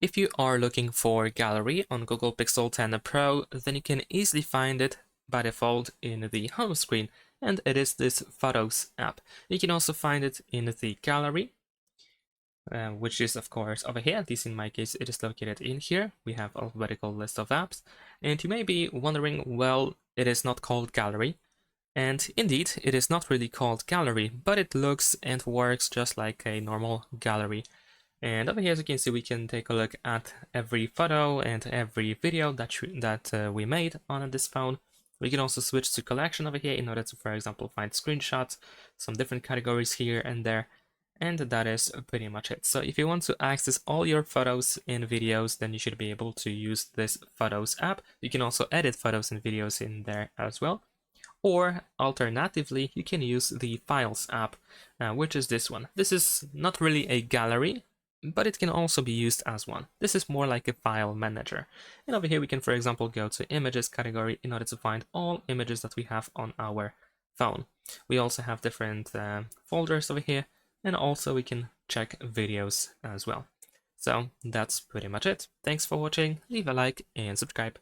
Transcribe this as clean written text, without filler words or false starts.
If you are looking for Gallery on Google Pixel 10 Pro, then you can easily find it by default in the home screen, and it is this Photos app. You can also find it in the Gallery, which is of course over here. At least in my case, it is located in here. We have alphabetical list of apps, and you may be wondering, well, it is not called Gallery. And indeed, it is not really called Gallery, but it looks and works just like a normal gallery. And over here, as you can see, we can take a look at every photo and every video that we made on this phone. We can also switch to collection over here in order to, for example, find screenshots, some different categories here and there. And that is pretty much it. So if you want to access all your photos and videos, then you should be able to use this Photos app. You can also edit photos and videos in there as well. Or alternatively, you can use the Files app, which is this one. This is not really a gallery, but it can also be used as one. This is more like a file manager. And over here we can, for example, go to Images category in order to find all images that we have on our phone. We also have different folders over here, and also we can check videos as well. So that's pretty much it. Thanks for watching, leave a like and subscribe.